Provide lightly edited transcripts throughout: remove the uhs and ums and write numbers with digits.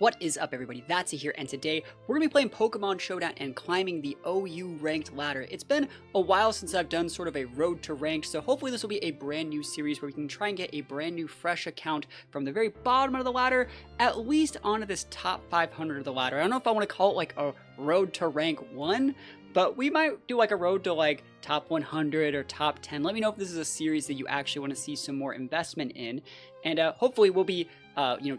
What is up, everybody? That's here, and today we're going to be playing Pokemon Showdown and climbing the OU ranked ladder. It's been a while since I've done sort of a road to ranked, so hopefully this will be a brand new series where we can try and get a brand new fresh account from the very bottom of the ladder, at least onto this top 500 of the ladder. I don't know if I want to call it like a road to rank 1, but we might do like a road to like top 100 or top 10. Let me know if this is a series that you actually want to see some more investment in, and hopefully we'll be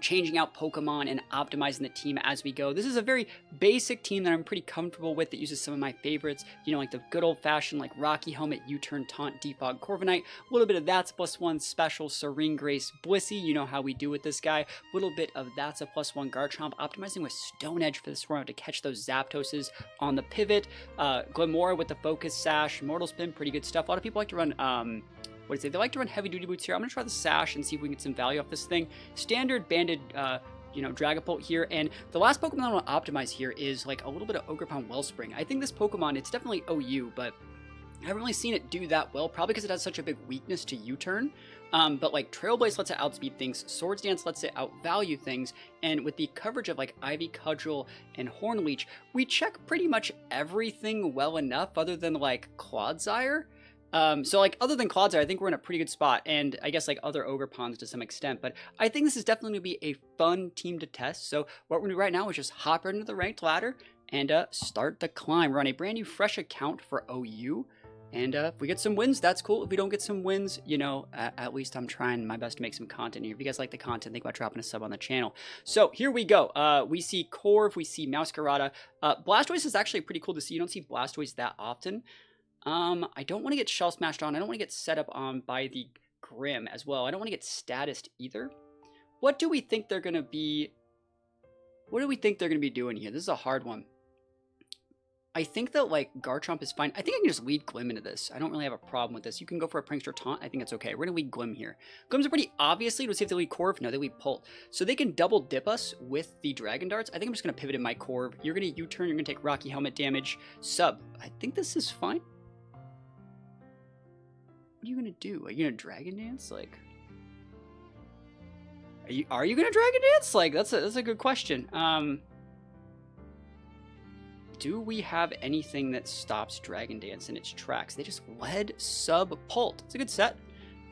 changing out Pokemon and optimizing the team as we go. This is a very basic team that I'm pretty comfortable with that uses some of my favorites, like the good old-fashioned like Rocky Helmet, U-Turn, Taunt, Defog, Corviknight, a little bit of That's a +1 Special, Serene Grace, Blissey, you know how we do with this guy, a little bit of That's a +1 Garchomp, optimizing with Stone Edge for this round to catch those Zapdoses on the pivot, Glamora with the Focus Sash, Mortal Spin, pretty good stuff. A lot of people like to run they like to run heavy duty boots here. I'm gonna try the Sash and see if we can get some value off this thing. Standard banded Dragapult here, and the last Pokemon I want to optimize here is like a little bit of Ogerpon Wellspring. I think this Pokemon, it's definitely OU, but I haven't really seen it do that well, probably because it has such a big weakness to U-Turn. But like Trailblaze lets it outspeed things, Swords Dance lets it outvalue things, and with the coverage of like Ivy, Cudgel, and Hornleech, we check pretty much everything well enough other than like Clodsire. So like other than Clodsire, I think we're in a pretty good spot, and I guess like other Ogerpons to some extent, but I think this is definitely going to be a fun team to test. So what we're going to do right now is just hop right into the ranked ladder and start the climb. We're on a brand new fresh account for OU, and if we get some wins, that's cool. If we don't get some wins, at least I'm trying my best to make some content here. If you guys like the content, think about dropping a sub on the channel. So here we go. We see Corv, we see Masquerada. Blastoise is actually pretty cool to see. You don't see Blastoise that often. I don't want to get Shell Smashed on. I don't want to get set up on by the Grim as well. I don't want to get statused either. What do we think they're going to be? What do we think they're going to be doing here? This is a hard one. I think that, like, Garchomp is fine. I think I can just lead Glim into this. I don't really have a problem with this. You can go for a Prankster Taunt. I think it's okay. We're going to lead Glim here. Glims are pretty obviously. Let's see if they lead Corv. No, they lead Pult. So they can double dip us with the Dragon Darts. I think I'm just going to pivot in my Corv. You're going to U-turn. You're going to take Rocky Helmet damage. Sub. I think this is fine. What are you gonna do? Are you gonna Dragon Dance? Like, are you gonna Dragon Dance? Like, that's a good question. Do we have anything that stops Dragon Dance in its tracks? They just led sub Pult. It's a good set.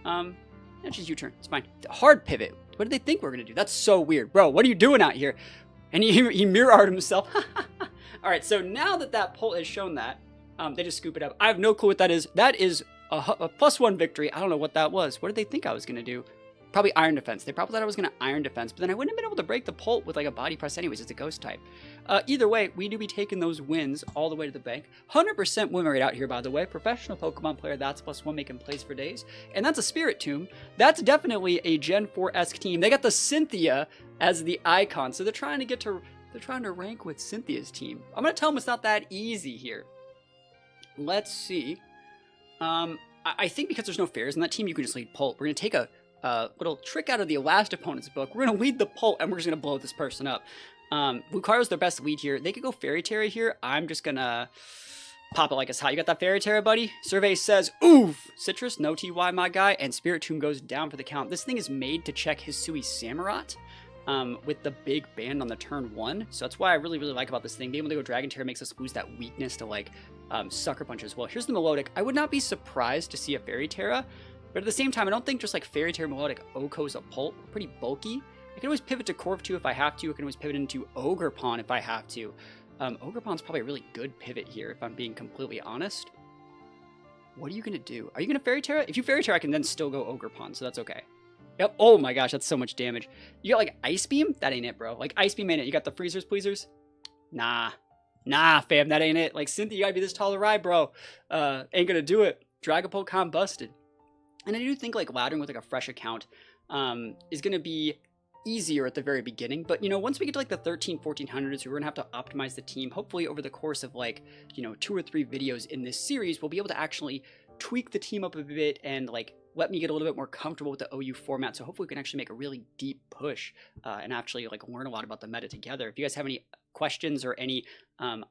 That's just U-turn. It's fine. Hard pivot. What did they think we were gonna do? That's so weird, bro. What are you doing out here? And he mirrored himself. All right. So now that Pult has shown that, they just scoop it up. I have no clue what that is. That is a +1 victory. I don't know what that was. What did they think I was going to do? Probably Iron Defense. They probably thought I was going to Iron Defense, but then I wouldn't have been able to break the Pult with like a Body Press anyways. It's a Ghost type. Either way, we do be taking those wins all the way to the bank. 100% win rate out here, by the way. Professional Pokemon player, that's +1, making plays for days. And that's a Spirit Tomb. That's definitely a Gen 4-esque team. They got the Cynthia as the icon, so they're trying to rank with Cynthia's team. I'm going to tell them it's not that easy here. Let's see. I think because there's no fairs in that team, you can just lead Pult. We're going to take a little trick out of the last opponent's book. We're going to lead the Pult, and we're just going to blow this person up. Lucario's their best lead here. They could go Fairy Terra here. I'm just going to pop it like it's hot. You got that Fairy Terra, buddy? Survey says, oof! Citrus, no TY, my guy, and Spirit Tomb goes down for the count. This thing is made to check Hisui Samurott. With the big band on the turn 1. So that's why I really like about this thing. Being able to go Dragon Terror makes us lose that weakness to like Sucker Punch as well. Here's the Melodic. I would not be surprised to see a Fairy Terra, but at the same time, I don't think just like Fairy Terra Melodic Oko's a Pult. Pretty bulky. I can always pivot to Corv 2 if I have to. I can always pivot into Ogerpon if I have to. Ogerpon's probably a really good pivot here if I'm being completely honest. What are you going to do? Are you going to Fairy Terra? If you Fairy Terra, I can then still go Ogerpon, so that's okay. Yep. Oh my gosh, that's so much damage. You got like Ice Beam? That ain't it, bro. Like Ice Beam ain't it. You got the Freezers, Pleasers? Nah, fam, that ain't it. Like Cynthia, you gotta be this tall to ride, bro. Ain't gonna do it. Dragapult con busted. And I do think like laddering with like a fresh account is gonna be easier at the very beginning. But once we get to like the 1400s, we're gonna have to optimize the team. Hopefully over the course of like 2 or 3 videos in this series, we'll be able to actually tweak the team up a bit and like let me get a little bit more comfortable with the OU format. So hopefully we can actually make a really deep push and actually like learn a lot about the meta together. If you guys have any questions or any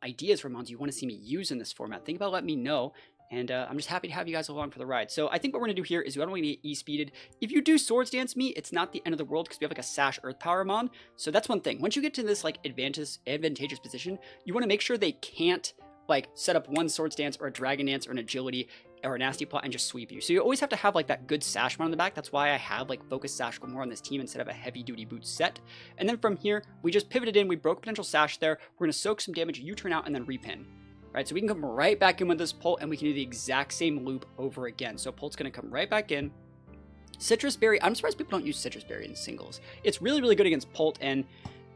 ideas for mons you want to see me use in this format, think about letting me know. And I'm just happy to have you guys along for the ride. So I think what we're going to do here is we don't want to get E-speeded. If you do Swords Dance me, it's not the end of the world because we have like a Sash Earth Power Mon. So that's one thing. Once you get to this like advantageous position, you want to make sure they can't like set up one Swords Dance or a Dragon Dance or an Agility or a Nasty Plot and just sweep you. So you always have to have like that good Sash Mon on the back. That's why I have like Focus Sash Glimmer on this team instead of a Heavy Duty Boot set. And then from here, we just pivoted in. We broke potential Sash there. We're going to soak some damage, U-turn out, and then repin. Right, so we can come right back in with this Pult, and we can do the exact same loop over again. So Pult's going to come right back in. Citrus Berry, I'm surprised people don't use Citrus Berry in singles. It's really, really good against Pult, and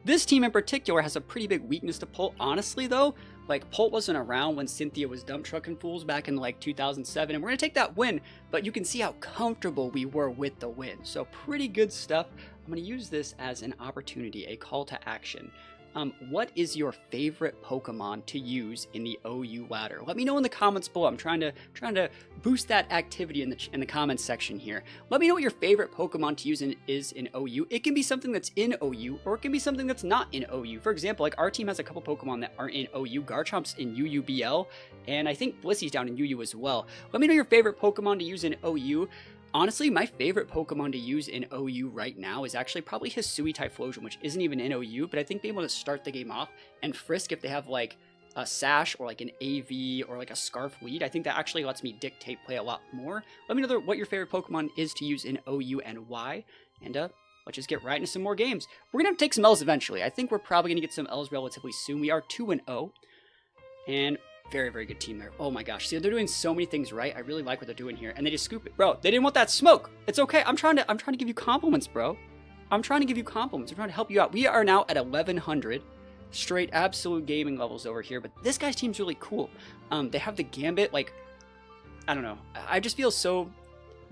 this team in particular has a pretty big weakness to Pult. Honestly, though, like, Pult wasn't around when Cynthia was dump trucking fools back in, like, 2007, and we're going to take that win, but you can see how comfortable we were with the win. So pretty good stuff. I'm going to use this as an opportunity, a call to action. What is your favorite Pokemon to use in the OU ladder? Let me know in the comments below. I'm trying to boost that activity in the comments section here. Let me know what your favorite Pokemon to use is in OU. It can be something that's in OU, or it can be something that's not in OU. For example, like our team has a couple Pokemon that are in OU. Garchomp's in UUBL, and I think Blissey's down in UU as well. Let me know your favorite Pokemon to use in OU. Honestly, my favorite Pokemon to use in OU right now is actually probably Hisui Typhlosion, which isn't even in OU, but I think being able to start the game off and Frisk if they have like a Sash or like an AV or like a Scarf lead, I think that actually lets me dictate play a lot more. Let me know what your favorite Pokemon is to use in OU and why, and let's just get right into some more games. We're going to have to take some L's eventually. I think we're probably going to get some L's relatively soon. We are 2-0, and very, very good team there. Oh my gosh. See, they're doing so many things right. I really like what they're doing here. And they just scoop it. Bro, they didn't want that smoke. It's okay. I'm trying to give you compliments, bro. I'm trying to give you compliments. I'm trying to help you out. We are now at 1100. Straight absolute gaming levels over here. But this guy's team's really cool. They have the Gambit. Like, I don't know. I just feel so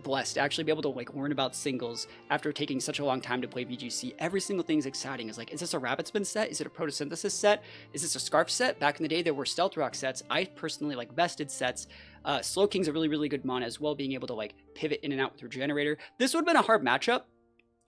blessed to actually be able to like learn about singles after taking such a long time to play VGC. Every single thing's exciting. Is like, is this a Rapid Spin set? Is it a Photosynthesis set? Is this a Scarf set? Back in the day, there were Stealth Rock sets. I personally like Vested sets. Slowking's a really, really good mon as well, being able to like pivot in and out with Regenerator. This would have been a hard matchup,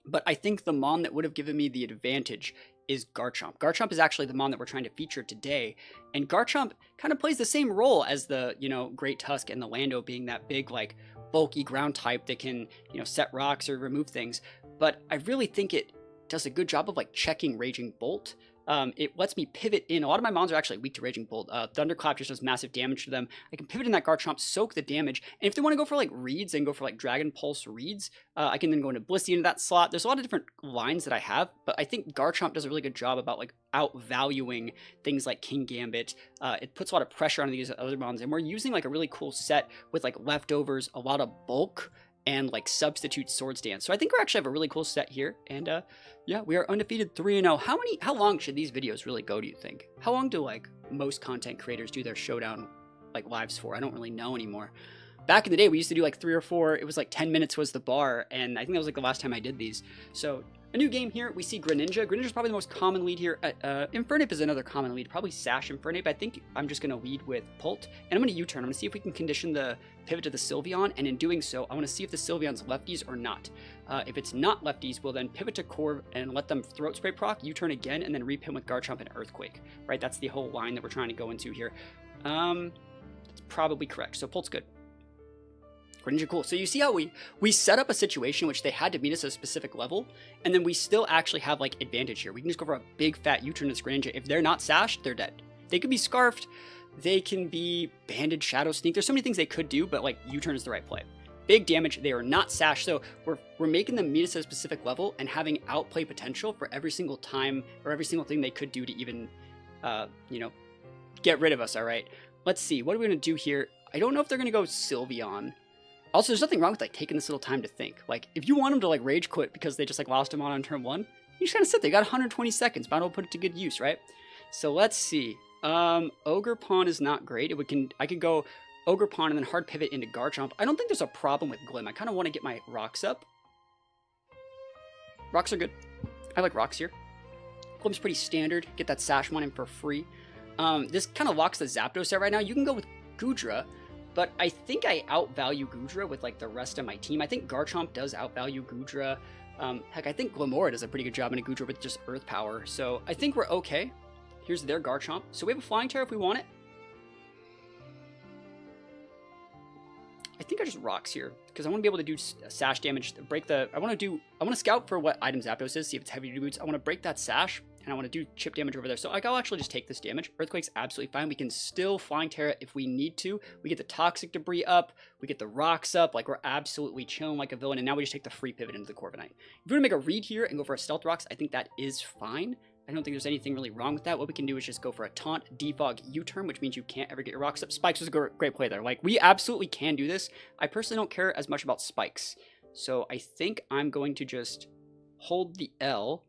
but I think the mon that would have given me the advantage is Garchomp. Garchomp is actually the mon that we're trying to feature today, and Garchomp kind of plays the same role as the, you know, Great Tusk and the Lando, being that big, like, bulky ground type that can, you know, set rocks or remove things. But I really think it does a good job of like checking Raging Bolt. It lets me pivot in. A lot of my mons are actually weak to Raging Bolt. Thunderclap just does massive damage to them. I can pivot in that Garchomp, soak the damage, and if they want to go for like reads and go for like Dragon Pulse reads, I can then go into Blissey into that slot. There's a lot of different lines that I have, but I think Garchomp does a really good job about like outvaluing things like King Gambit. It puts a lot of pressure on these other mons, and we're using like a really cool set with like leftovers, a lot of bulk, and like substitute Swords Dance. So I think we actually have a really cool set here, and yeah, we are undefeated 3-0. How long should these videos really go, do you think? How long do like most content creators do their showdown like lives for? I don't really know anymore. Back in the day, we used to do like 3 or 4. It was like 10 minutes was the bar, and I think that was like the last time I did these. So a new game here, we see Greninja. Greninja's probably the most common lead here. Infernape is another common lead, probably Sash Infernape. I think I'm just going to lead with Pult, and I'm going to U-turn. I'm going to see if we can condition the pivot to the Sylveon, and in doing so, I want to see if the Sylveon's lefties or not. If it's not lefties, we'll then pivot to Corv and let them Throat Spray proc, U-turn again, and then repin with Garchomp and Earthquake. Right, that's the whole line that we're trying to go into here. That's probably correct, so Pult's good. Greninja cool. So you see how we set up a situation in which they had to meet us at a specific level, and then we still actually have like advantage here. We can just go for a big fat U-turn to this Greninja. If they're not sashed, they're dead. They could be scarfed, they can be banded, shadow sneak. There's so many things they could do, but like U-turn is the right play. Big damage, they are not sashed, so we're making them meet us at a specific level and having outplay potential for every single time or every single thing they could do to even, you know, get rid of us, all right? Let's see, what are we gonna do here? I don't know if they're gonna go Sylveon. Also, there's nothing wrong with like taking this little time to think. Like, if you want them to like rage quit because they just like lost him on turn 1, you just kind of sit there. You got 120 seconds. Might as well put it to good use, right? So let's see. Ogre Pawn is not great. I could go Ogre Pawn and then hard pivot into Garchomp. I don't think there's a problem with Glim. I kind of want to get my rocks up. Rocks are good. I like rocks here. Glim's pretty standard. Get that Sash one in for free. This kind of locks the Zapdos set right now. You can go with Goodra, but I think I outvalue Goodra with like the rest of my team. I think Garchomp does outvalue Goodra. Heck, I think Glamora does a pretty good job in a Goodra with just Earth Power. So I think we're okay. Here's their Garchomp. So we have a Flying Terror if we want it. I think I just rocks here because I want to be able to do sash damage, break the. I want to scout for what item Zapdos is, see if it's heavy duty boots. I want to break that sash, and I want to do chip damage over there. So like, I'll actually just take this damage. Earthquake's absolutely fine. We can still Flying Terra if we need to. We get the toxic debris up. We get the rocks up. Like, we're absolutely chilling like a villain. And now we just take the free pivot into the Corviknight. If we want to make a read here and go for a Stealth Rocks, I think that is fine. I don't think there's anything really wrong with that. What we can do is just go for a Taunt, Defog, U-turn, which means you can't ever get your rocks up. Spikes was a great play there. Like, we absolutely can do this. I personally don't care as much about Spikes. So I think I'm going to just hold the L,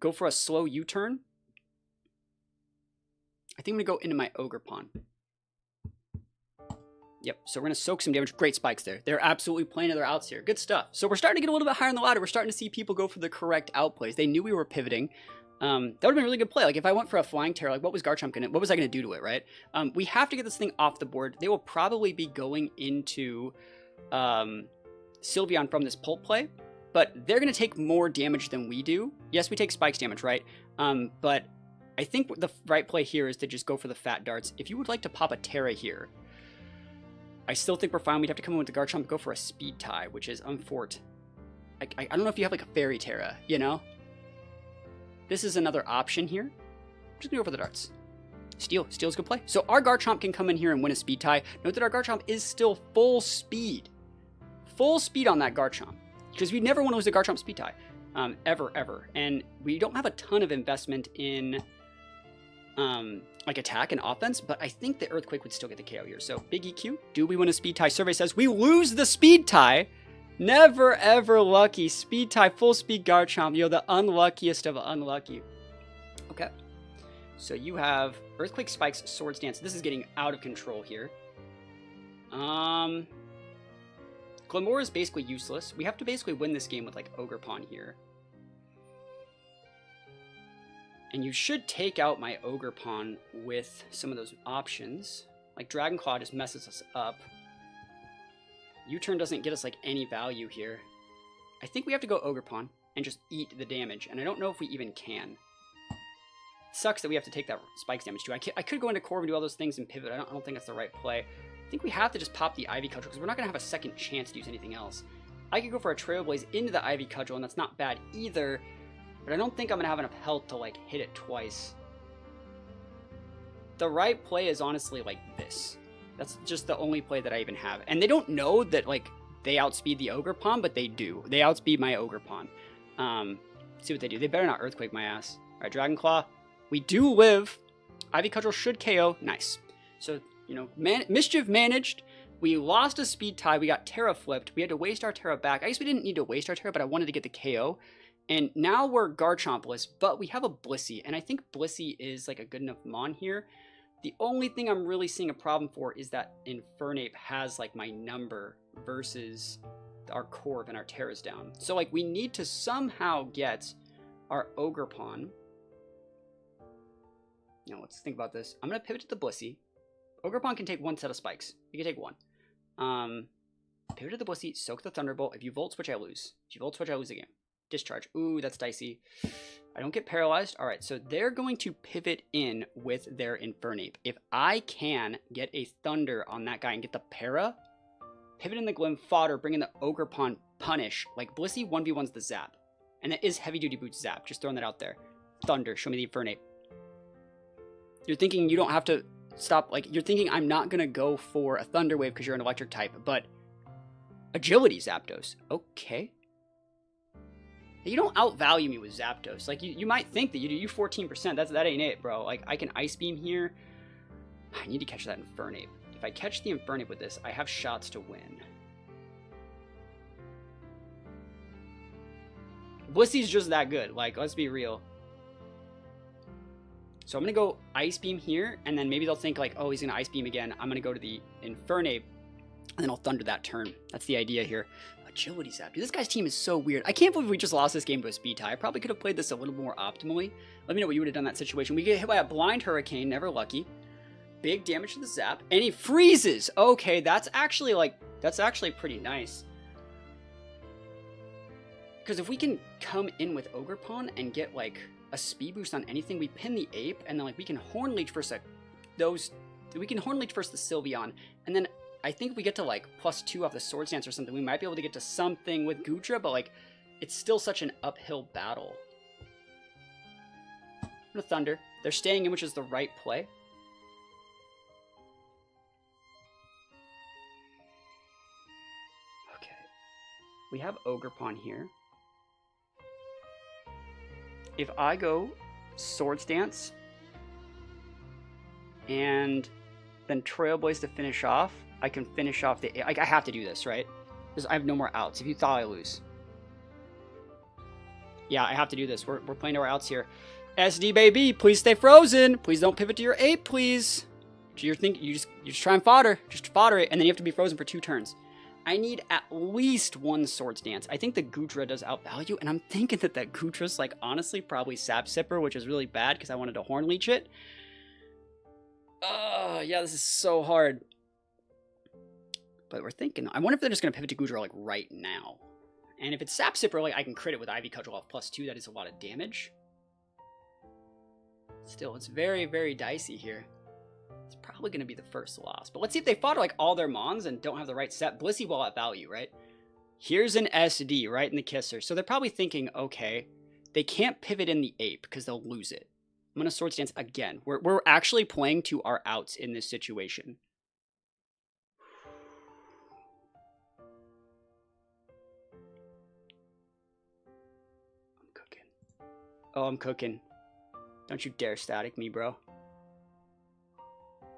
go for a slow U-turn. I think I'm going to go into my Ogerpon. Yep, so we're going to soak some damage. Great spikes there. They're absolutely playing their outs here. Good stuff. So we're starting to get a little bit higher on the ladder. We're starting to see people go for the correct outplays. They knew we were pivoting. That would have been a really good play. Like, if I went for a Flying Terra, like, what was Garchomp gonna, what was I gonna do to it, right? We have to get this thing off the board. They will probably be going into Sylveon from this Pulp play, but they're gonna take more damage than we do. Yes, we take Spikes damage, right? But I think the right play here is to just go for the Fat Darts. If you would like to pop a Terra here, I still think we're fine. We'd have to come in with the Garchomp, go for a Speed Tie, which is Unfort. I don't know if you have like a Fairy Terra, you know? This is another option here. I'm just gonna go for the darts. Steel's a good play. So our Garchomp can come in here and win a speed tie. Note that our Garchomp is still full speed. Full speed on that Garchomp. Because we never want to lose a Garchomp speed tie. Ever. And we don't have a ton of investment in like attack and offense, but I think the Earthquake would still get the KO here. So big EQ. Do we win a speed tie? Survey says we lose the speed tie. Never ever lucky. Speed tie, full speed Garchomp. You're the unluckiest of unlucky. Okay. So you have Earthquake, Spikes, Swords Dance. This is getting out of control here. Glamora is basically useless. We have to basically win this game with like Ogerpon here. And you should take out my Ogerpon with some of those options. Like Dragon Claw just messes us up. U-turn doesn't get us like any value here. I think we have to go Ogerpon and just eat the damage, and I don't know if we even can. It sucks that we have to take that Spikes damage too. I could go into Corv and do all those things and pivot. I don't think that's the right play. I think we have to just pop the Ivy Cudgel because we're not going to have a second chance to use anything else. I could go for a Trailblaze into the Ivy Cudgel, and that's not bad either, but I don't think I'm going to have enough health to like hit it twice. The right play is honestly like this. That's just the only play that I even have. And they don't know that, like, they outspeed the Ogerpon, but they do. They outspeed my Ogerpon. See what they do. They better not Earthquake my ass. All right, Dragon Claw. We do live. Ivy Cudgel should KO. Nice. So, you know, mischief managed. We lost a speed tie. We got Terra flipped. We had to waste our Terra back. I guess we didn't need to waste our Terra, but I wanted to get the KO. And now we're Garchompless, but we have a Blissey. And I think Blissey is, like, a good enough Mon here. The only thing I'm really seeing a problem for is that Infernape has, like, my number versus our Corv and our Terra's down. So, like, we need to somehow get our Ogerpon. Now, let's think about this. I'm going to pivot to the Blissey. Ogerpon can take one set of spikes. You can take one. Pivot to the Blissey, soak the Thunderbolt. If you Volt Switch, I lose. If you Volt Switch, I lose the game. Discharge. Ooh, that's dicey. I don't get paralyzed. All right, so they're going to pivot in with their Infernape. If I can get a Thunder on that guy and get the para, pivot in the Glim, fodder, bring in the Ogerpon, punish. Like, Blissey 1v1's the Zap. And that is Heavy Duty Boots Zap. Just throwing that out there. Thunder, show me the Infernape. You're thinking you don't have to stop. Like, you're thinking I'm not going to go for a Thunder Wave because you're an electric type. But Agility Zapdos. Okay. You don't outvalue me with Zapdos. Like, you might think that you do. You 14%. That ain't it, bro. Like, I can Ice Beam here. I need to catch that Infernape. If I catch the Infernape with this, I have shots to win. Blissey's just that good. Like, let's be real. So I'm going to go Ice Beam here, and then maybe they'll think, like, oh, he's going to Ice Beam again. I'm going to go to the Infernape, and then I'll Thunder that turn. That's the idea here. Agility Zap. Dude, this guy's team is so weird. I can't believe we just lost this game to a speed tie. I probably could have played this a little more optimally. Let me know what you would have done in that situation. We get hit by a Blind Hurricane, never lucky. Big damage to the Zap, and he freezes. Okay, that's actually pretty nice. Because if we can come in with Ogerpon and get like a speed boost on anything, we pin the Ape, and then like we can Horn Leech first the Sylveon, and then I think if we get to like +2 off the Swords Dance or something, we might be able to get to something with Goodra, but like, it's still such an uphill battle. No Thunder. They're staying in, which is the right play. Okay. We have Ogerpon here. If I go Swords Dance and then Trailblaze to finish off, I can finish off the... Like, I have to do this, right? Because I have no more outs. If you thought I lose. Yeah, I have to do this. We're playing to our outs here. SD baby, please stay frozen. Please don't pivot to your 8, please. You just try and fodder. Just fodder it, and then you have to be frozen for 2 turns. I need at least 1 Swords Dance. I think the Goodra does outvalue, and I'm thinking that Goodra's, like, honestly, probably Sap Sipper, which is really bad because I wanted to Horn Leech it. Oh, yeah, this is so hard. But we're thinking, I wonder if they're just going to pivot to Goodra, like, right now. And if it's Sap Sipper, like, I can crit it with Ivy Cudgel off +2. That is a lot of damage. Still, it's very, very dicey here. It's probably going to be the first loss. But let's see if they fought like all their Mons and don't have the right set. Blissey Ball at value, right? Here's an SD right in the kisser. So they're probably thinking, okay, they can't pivot in the Ape because they'll lose it. I'm going to Swords Dance again. We're actually playing to our outs in this situation. I'm cooking. Oh, I'm cooking. Don't you dare static me, bro.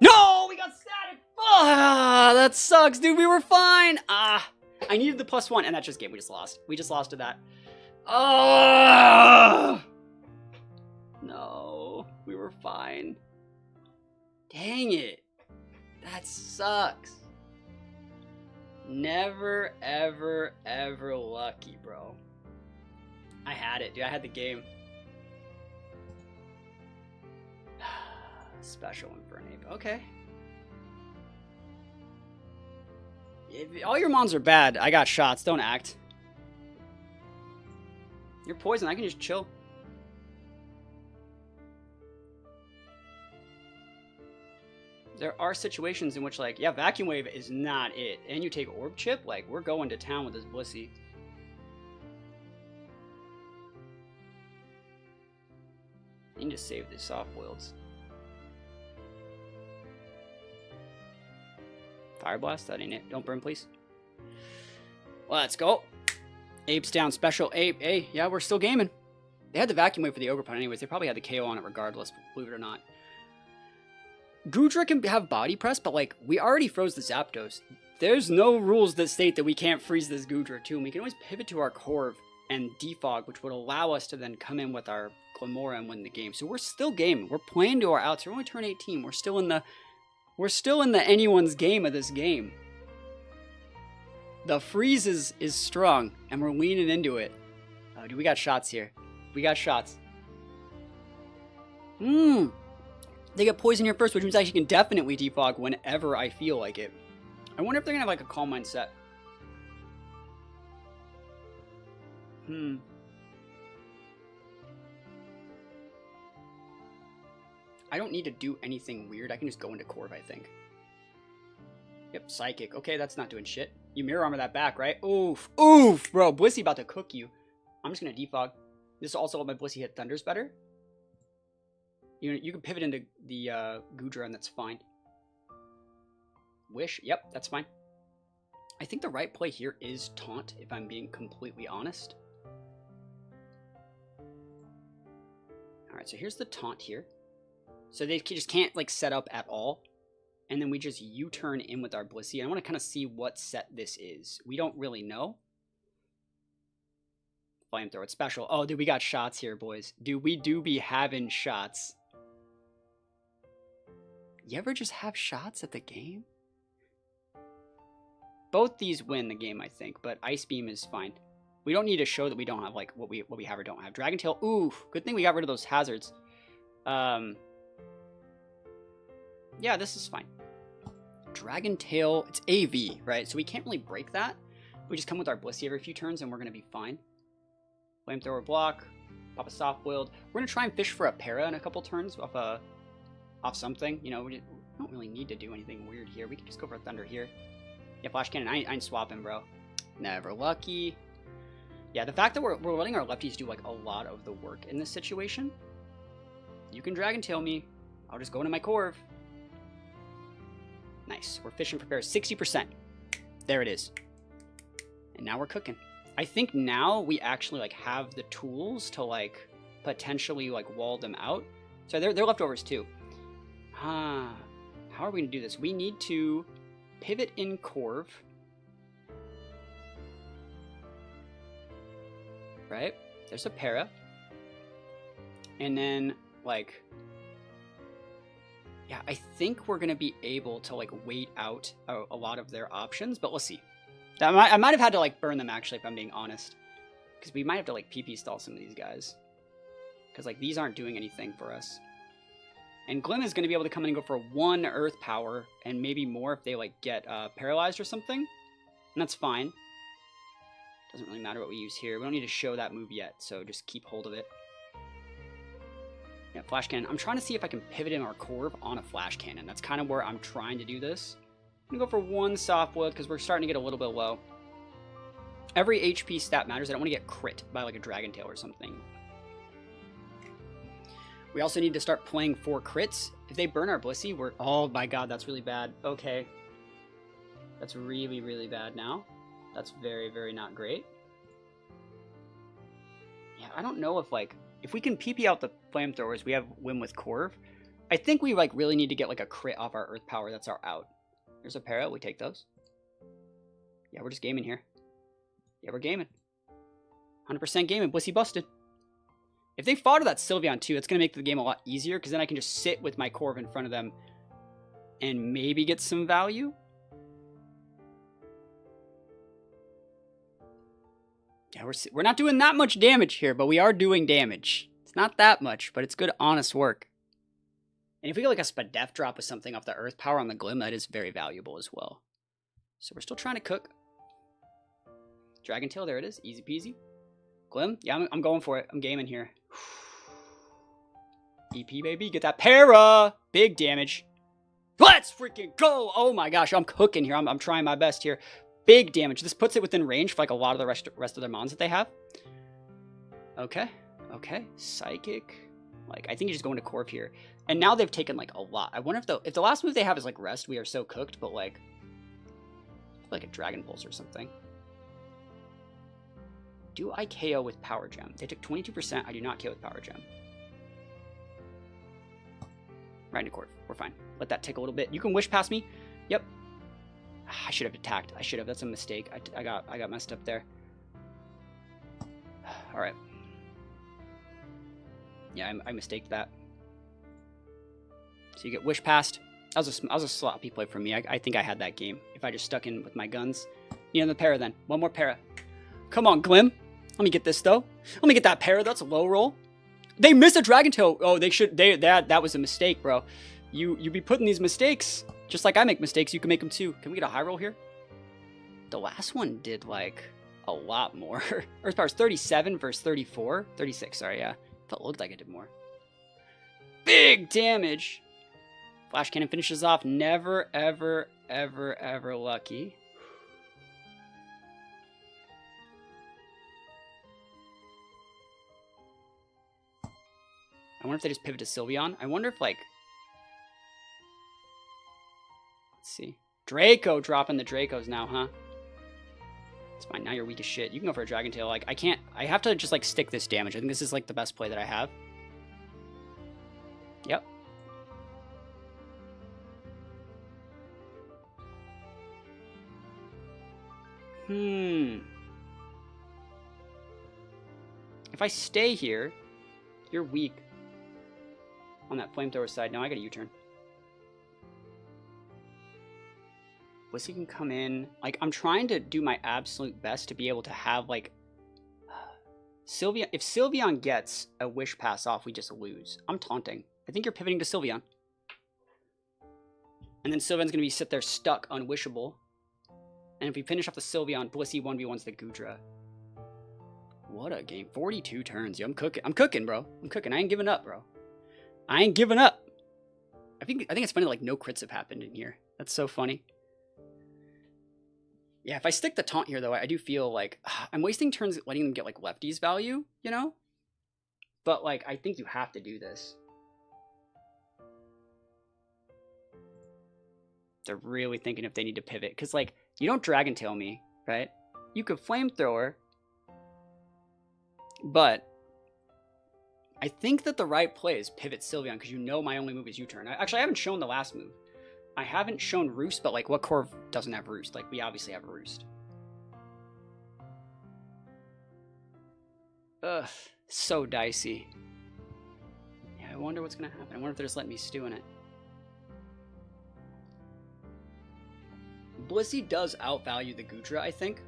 No, we got static. Ah, that sucks, dude. We were fine. I needed the +1, and that's just game. We just lost. We just lost to that. No, we were fine. Dang it. That sucks. Never, ever, ever lucky, bro. I had it, dude. I had the game. Special one for an Ape. Okay. If all your Mons are bad, I got shots. Don't act. You're poison. I can just chill. There are situations in which, like, yeah, Vacuum Wave is not it. And you take Orb Chip, like, we're going to town with this Blissey. I need to save these soft boileds. Fire Blast, that ain't it. Don't burn, please. Let's go. Ape's down. Special Ape. Hey, yeah, we're still gaming. They had the Vacuum Wave for the Ogerpon anyways. They probably had the KO on it regardless, believe it or not. Goodra can have Body Press, but, like, we already froze the Zapdos. There's no rules that state that we can't freeze this Goodra, too. And we can always pivot to our Corv and Defog, which would allow us to then come in with our Glamora and win the game. So we're still gaming. We're playing to our outs. We're only turn 18. We're still in the anyone's game of this game. The freeze is strong, and we're leaning into it. Oh, dude, we got shots here. We got shots. They get poison here first, which means I can definitely defog whenever I feel like it. I wonder if they're going to have, like, a Calm Mind set. I don't need to do anything weird. I can just go into Corv, I think. Yep, Psychic. Okay, that's not doing shit. You Mirror Armor that back, right? Oof. Oof, bro. Blissey about to cook you. I'm just going to defog. This will also let my Blissey hit Thunders better. You can pivot into the Goodra, and that's fine. Wish. Yep, that's fine. I think the right play here is Taunt, if I'm being completely honest. Alright, so here's the Taunt here. So they just can't, like, set up at all. And then we just U-turn in with our Blissey. I want to kind of see what set this is. We don't really know. Flamethrower, it's special. Oh, dude, we got shots here, boys. Dude, we do be having shots. You ever just have shots at the game? Both these win the game, I think, but Ice Beam is fine. We don't need to show that we don't have, like, what we have or don't have. Dragon Tail, oof. Good thing we got rid of those hazards. Yeah, this is fine. Dragon Tail, it's AV, right? So we can't really break that. We just come with our Blissey every few turns and we're going to be fine. Flamethrower block, pop a Soft Boiled. We're going to try and fish for a Para in a couple turns off something. You know, we don't really need to do anything weird here. We can just go for a Thunder here. Yeah, Flash Cannon. I ain't swapping, bro. Never lucky. Yeah, the fact that we're letting our lefties do like a lot of the work in this situation. You can Dragon Tail me. I'll just go into my Corv. Nice. We're fishing for pairs. 60%. There it is. And now we're cooking. I think now we actually like have the tools to like potentially like wall them out. So they're leftovers too. How are we gonna do this? We need to pivot in Corv. Right? There's a para. And then like, yeah, I think we're gonna be able to like wait out a lot of their options, but we'll see. I might have had to like burn them actually, if I'm being honest, because we might have to like PP stall some of these guys, because like these aren't doing anything for us. And Glim is gonna be able to come in and go for 1 Earth Power and maybe more if they like get paralyzed or something, and that's fine. Doesn't really matter what we use here. We don't need to show that move yet, so just keep hold of it. Yeah, Flash Cannon. I'm trying to see if I can pivot in our Corv on a Flash Cannon. That's kind of where I'm trying to do this. I'm going to go for 1 Soft Wood because we're starting to get a little bit low. Every HP stat matters. I don't want to get crit by like a Dragon Tail or something. We also need to start playing for crits. If they burn our Blissey, we're... Oh my god, that's really bad. Okay. That's really, really bad now. That's very, very not great. Yeah, I don't know if like... If we can PP out the flamethrowers, we have win with Corv. I think we like really need to get like a crit off our Earth Power. That's our out. There's a para. We take those. Yeah, we're just gaming here. Yeah, we're gaming. 100% gaming. Blissey busted. If they fodder that Sylveon too, it's going to make the game a lot easier because then I can just sit with my Corv in front of them and maybe get some value. Yeah, we're not doing that much damage here, but we are doing damage. It's not that much, but it's good, honest work. And if we get like a Spadef drop with something off the Earth Power on the Glim, that is very valuable as well. So we're still trying to cook. Dragon Tail, there it is. Easy peasy. Glim, yeah, I'm going for it. I'm gaming here. EP, baby. Get that para. Big damage. Let's freaking go. Oh my gosh, I'm cooking here. I'm trying my best here. Big damage. This puts it within range for like a lot of the rest of their mons that they have. Okay. Okay. Psychic. Like, I think you just go into Corp here. And now they've taken like a lot. I wonder if the last move they have is like Rest, we are so cooked, but like a Dragon Pulse or something. Do I KO with Power Gem? They took 22%. I do not KO with Power Gem. Right into Corp. We're fine. Let that tick a little bit. You can wish past me. Yep. I should have attacked. I should have. That's a mistake. I got messed up there. All right. Yeah, I mistaked that. So you get wish past. That was a sloppy play from me. I think I had that game if I just stuck in with my guns. You know, the para then. One more para. Come on, Glim. Let me get this though. Let me get that para. That's a low roll. They missed a Dragon Tail. Oh, they should. That was a mistake, bro. You be putting these mistakes. Just like I make mistakes, you can make them too. Can we get a high roll here? The last one did like a lot more. Earth Power's 37 versus 34. 36, sorry, yeah. That looked like it did more. Big damage. Flash Cannon finishes off. Never, ever, ever, ever lucky. I wonder if they just pivot to Sylveon. I wonder if like... Let's see. Draco dropping the Dracos now, huh? It's fine. Now you're weak as shit. You can go for a Dragon Tail. Like, I can't... I have to just, like, stick this damage. I think this is, like, the best play that I have. Yep. If I stay here, you're weak. On that flamethrower side. Now I got a U-turn. Blissey can come in. Like, I'm trying to do my absolute best to be able to have, like... Sylveon... If Sylveon gets a Wish Pass off, we just lose. I'm taunting. I think you're pivoting to Sylveon. And then Sylveon's going to be sit there stuck, unwishable. And if we finish off the Sylveon, Blissey 1v1's the Goodra. What a game. 42 turns. Yo, I'm cooking. I'm cooking, bro. I'm cooking. I ain't giving up, bro. I ain't giving up. I think it's funny, like, no crits have happened in here. That's so funny. Yeah, if I stick the taunt here, though, I do feel like I'm wasting turns letting them get, like, lefties value, you know? But, like, I think you have to do this. They're really thinking if they need to pivot. Because, like, you don't Dragon Tail me, right? You could Flamethrower. But I think that the right play is pivot Sylveon, because you know my only move is U-turn. Actually, I haven't shown the last move. I haven't shown Roost, but, like, what Corv doesn't have Roost? Like, we obviously have Roost. Ugh, so dicey. Yeah, I wonder what's going to happen. I wonder if they're just letting me stew in it. Blissey does outvalue the Goodra, I think.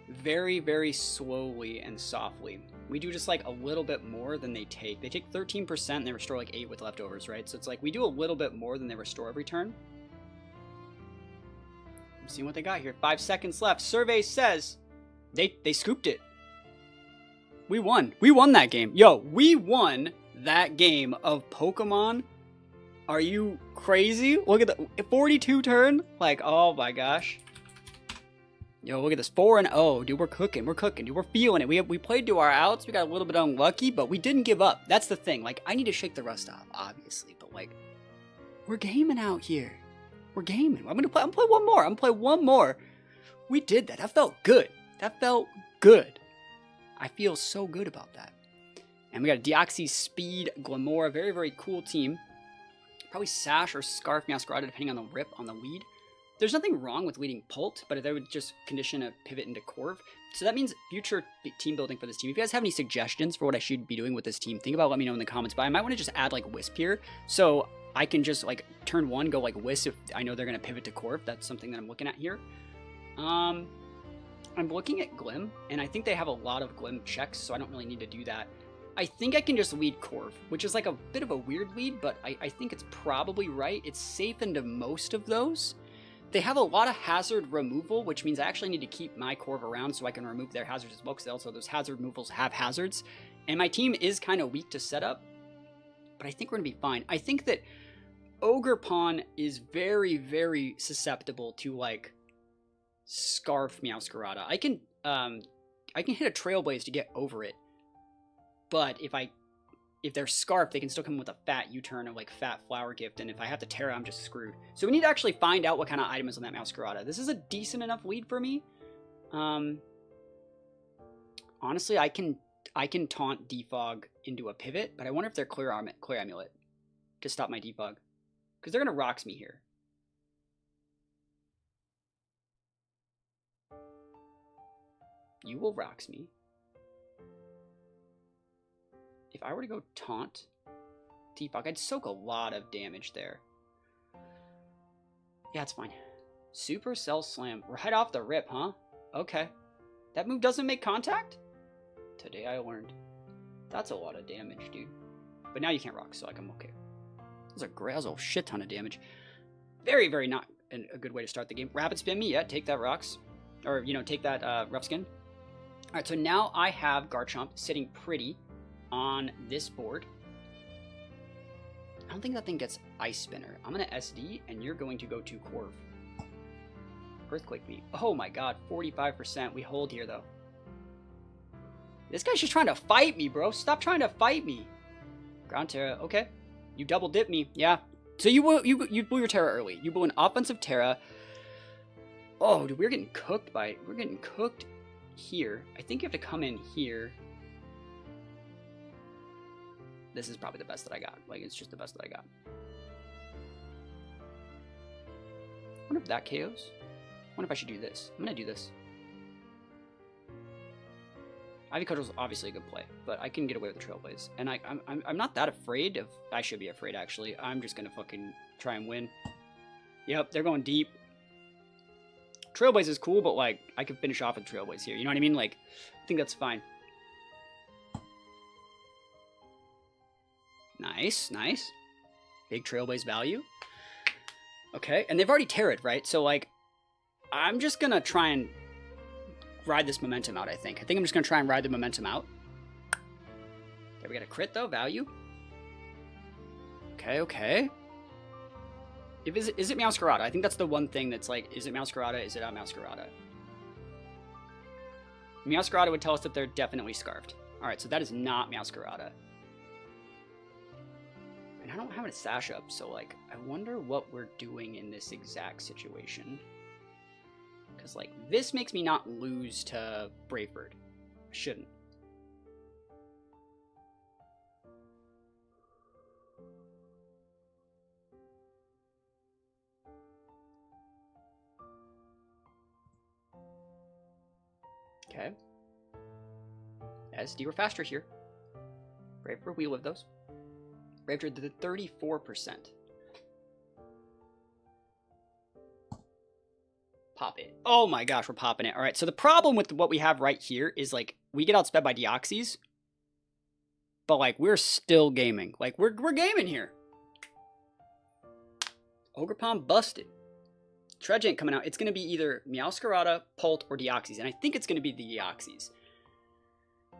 Very, very slowly and softly. We do just, like, a little bit more than they take. They take 13% and they restore, like, 8 with leftovers, right? So it's like, we do a little bit more than they restore every turn. I'm seeing what they got here. 5 seconds left. Survey says they scooped it. We won. We won that game. Yo, we won that game of Pokemon. Are you crazy? Look at the 42 turn. Like, oh my gosh. Yo, look at this. 4-0. Dude, we're cooking. We're cooking. Dude, we're feeling it. We played to our outs. We got a little bit unlucky, but we didn't give up. That's the thing. Like, I need to shake the rust off, obviously. But, like, we're gaming out here. We're gaming. I'm gonna play one more. I'm gonna play one more. We did that. That felt good. That felt good. I feel so good about that. And we got a Deoxys, Speed, Glamora. Very, very cool team. Probably Sash or Scarf Masquerade, depending on the rip on the lead. There's nothing wrong with leading Pult, but they would just condition a pivot into Corv. So that means future team building for this team. If you guys have any suggestions for what I should be doing with this team, think about, let me know in the comments. But I might want to just add, like, Wisp here. So I can just, like, turn 1, go, like, Wisp if I know they're going to pivot to Corv. That's something that I'm looking at here. I'm looking at Glim, and I think they have a lot of Glim checks, so I don't really need to do that. I think I can just lead Corv, which is, like, a bit of a weird lead, but I think it's probably right. It's safe into most of those. They have a lot of hazard removal, which means I actually need to keep my Corv around so I can remove their hazards as well, because also those hazard removals have hazards. And my team is kind of weak to setup, but I think we're going to be fine. I think that Ogerpon is very, very susceptible to, like, Scarf Meowscarada. I can hit a Trailblaze to get over it, but if they're Scarf, they can still come with a fat U-turn or, like, fat Flower Gift, and if I have to Terra, I'm just screwed. So we need to actually find out what kind of item is on that Meowscarada. This is a decent enough lead for me. Honestly, I can taunt Defog into a pivot, but I wonder if they're Clear Amulet to stop my Defog, because they're going to Rocks me here. You will Rocks me. If I were to go taunt Defog, I'd soak a lot of damage there. Yeah, it's fine. Supercell Slam. Right off the rip, huh? Okay. That move doesn't make contact? Today I learned. That's a lot of damage, dude. But now you can't rock, so like, I'm okay. That's a shit ton of damage. Very, very not a good way to start the game. Rapid Spin me, yeah, take that rocks. Or, you know, take that Rough Skin. Alright, so now I have Garchomp sitting pretty on this board. I don't think that thing gets Ice Spinner. I'm going to SD, and you're going to go to Corv. Earthquake me. Oh my god, 45%. We hold here, though. This guy's just trying to fight me, bro. Stop trying to fight me. Ground Terra. Okay. You double dip me. Yeah. So you blew your Terra early. You blew an offensive Terra. Oh, dude, we're getting cooked here. I think you have to come in here. This is probably the best that I got. Like, it's just the best that I got. I wonder if that KOs. I wonder if I should do this. I'm gonna do this. Ivy Cudgel's obviously a good play, but I can get away with the Trailblaze. And I'm not that afraid of... I should be afraid, actually. I'm just gonna fucking try and win. Yep, they're going deep. Trailblaze is cool, but, like, I could finish off with Trailblaze here. You know what I mean? Like, I think that's fine. Nice, nice. Big Trailblaze value. Okay, and they've already Terra'd, right? So, like, I'm just gonna try and ride this momentum out, I think. I'm just gonna try and ride the momentum out. Okay, we got a crit, though. Value. Okay, okay. Is it Meowscarada? I think that's the one thing that's like, is it Meowscarada? Is it not Meowscarada? Meowscarada would tell us that they're definitely Scarfed. Alright, so that is not Meowscarada. And I don't have a Sash up, so, like, I wonder what we're doing in this exact situation. Because, like, this makes me not lose to Brave Bird. I shouldn't. Okay. SD, we're faster here. Brave Bird, we live those. Brave Bird, the 34%. Pop it. Oh my gosh, we're popping it. All right, so the problem with what we have right here is, like, we get outsped by Deoxys, but, like, we're still gaming. Like, we're gaming here. Ogerpon busted. Tregiant coming out. It's going to be either Meowscarada, Polt, or Deoxys, and I think it's going to be the Deoxys.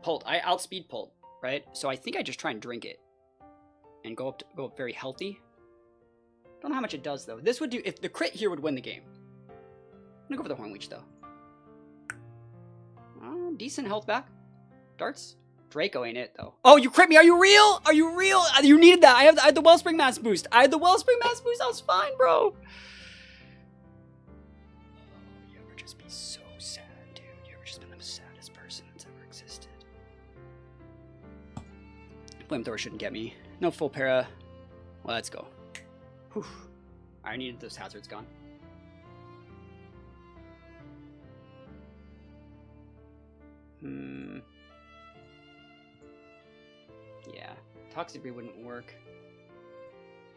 Polt. I outspeed Polt, right? So I think I just try and drink it and go up very healthy. Don't know how much it does, though. This would do... If the crit here would win the game. I'm going to go for the Horn Leech, though. Decent health back. Darts. Draco ain't it, though. Oh, you crit me! Are you real? Are you real? You needed that. I had the Wellspring Mass boost. I was fine, bro. You ever just be so sad, dude? You ever just been the saddest person that's ever existed? Flamethrower shouldn't get me. No full para. Well, let's go. Whew. I needed those hazards gone. Yeah. Toxic Breed wouldn't work.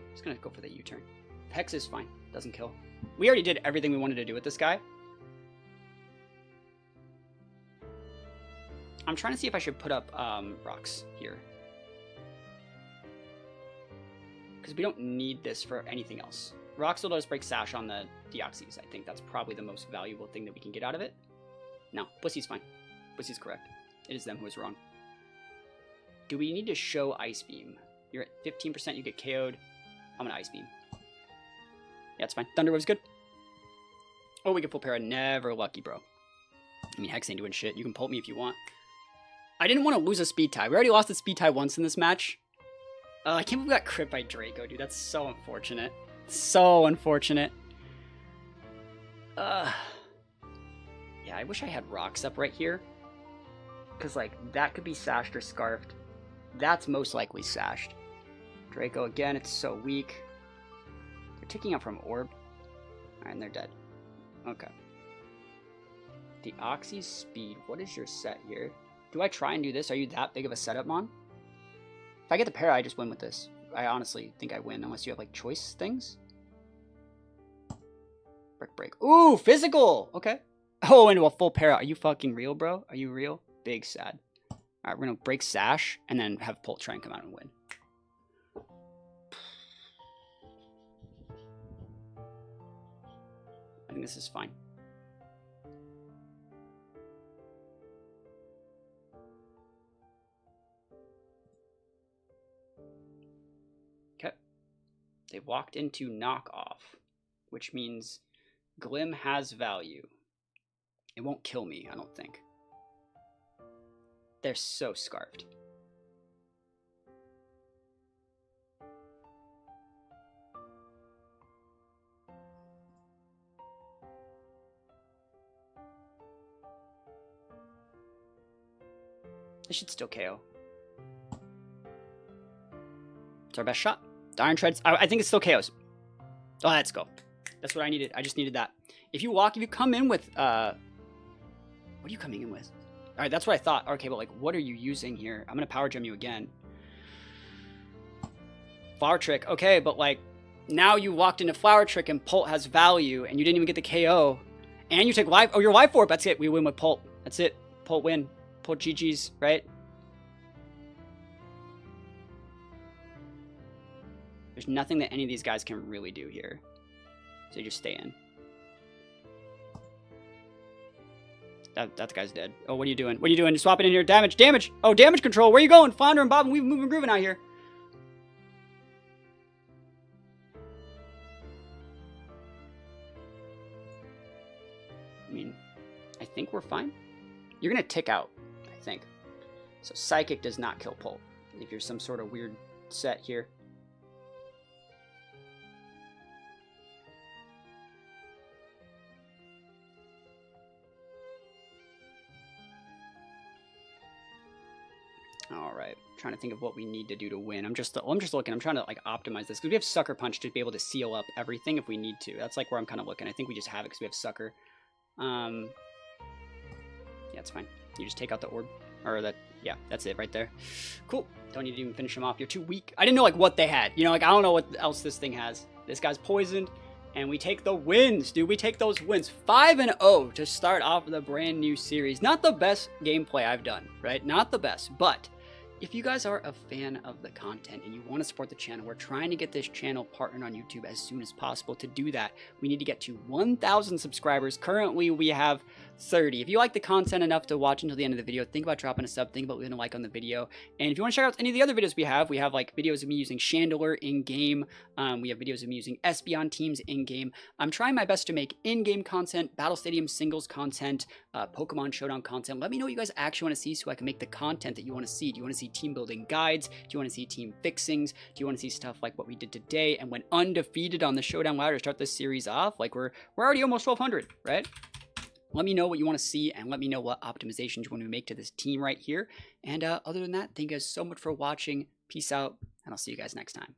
I'm just gonna go for the U-turn. Hex is fine. Doesn't kill. We already did everything we wanted to do with this guy. I'm trying to see if I should put up rocks here. Because we don't need this for anything else. Rocks will let us break Sash on the Deoxys. I think that's probably the most valuable thing that we can get out of it. No, Bussy's fine. Bussy's correct. It is them who is wrong. Do we need to show Ice Beam? You're at 15%, you get KO'd. I'm gonna Ice Beam. Yeah, it's fine. Thunder Wave's good. Oh, we can full para. Never lucky, bro. I mean, Hex ain't doing shit. You can pult me if you want. I didn't want to lose a speed tie. We already lost the speed tie once in this match. I can't believe we got crit by Draco, dude. That's so unfortunate. So unfortunate. Yeah, I wish I had rocks up right here. Because, like, that could be sashed or scarfed. That's most likely sashed. Draco, again, it's so weak. They're ticking up from Orb. Alright, and they're dead. Okay. The Oxy's speed. What is your set here? Do I try and do this? Are you that big of a setup, Mon? If I get the para, I just win with this. I honestly think I win, unless you have, like, choice things. Break. Ooh, physical! Okay. Oh, into a full para. Are you fucking real, bro? Are you real? Big sad. Alright, we're gonna break Sash, and then have Polt try and come out and win. I think this is fine. Okay. They walked into knockoff, which means Glim has value. It won't kill me, I don't think. They're so scarfed. They should still KO. It's our best shot. The Iron Treads. I think it still KOs. Oh, let's go. That's what I needed. I just needed that. If you come in with... what are you coming in with? Alright, that's what I thought. Okay, but, like, what are you using here? I'm gonna Power Gem you again. Flower Trick. Okay, but, like, now you walked into Flower Trick and Polt has value, and you didn't even get the KO. And you take life. Oh, you're life orb. That's it. We win with Polt. That's it. Polt win. Polt GG's, right? There's nothing that any of these guys can really do here. So you just stay in. That guy's dead. Oh, what are you doing? What are you doing? You're swapping in here. Damage. Damage. Oh, damage control. Where are you going? Flounder and Bob and Weave moving grooving out here. I mean, I think we're fine. You're going to tick out, I think. So Psychic does not kill Pult. If you're some sort of weird set here. All right, trying to think of what we need to do to win. I'm just looking. I'm trying to like optimize this because we have Sucker Punch to be able to seal up everything if we need to. That's like where I'm kind of looking. I think we just have it because we have Sucker. Yeah, it's fine. You just take out the orb, or that. Yeah, that's it right there. Cool. Don't need to even finish them off. You're too weak. I didn't know like what they had. You know, like I don't know what else this thing has. This guy's poisoned. And we take the wins, dude. We take those wins. 5-0 to start off the brand new series. Not the best gameplay I've done, right? Not the best, but if you guys are a fan of the content and you want to support the channel, we're trying to get this channel partnered on YouTube as soon as possible. To do that, we need to get to 1,000 subscribers. Currently, we have 30. If you like the content enough to watch until the end of the video, think about dropping a sub, think about leaving a like on the video. And if you want to check out any of the other videos we have like videos of me using Chandelure in-game. We have videos of me using Espeon teams in-game. I'm trying my best to make in-game content, Battle Stadium singles content, Pokemon Showdown content. Let me know what you guys actually want to see so I can make the content that you want to see. Do you want to see team building guides? Do you want to see team fixings? Do you want to see stuff like what we did today and went undefeated on the Showdown ladder to start this series off? Like we're already almost 1,200, right? Let me know what you want to see and let me know what optimizations you want to make to this team right here. And other than that, thank you guys so much for watching. Peace out, and I'll see you guys next time.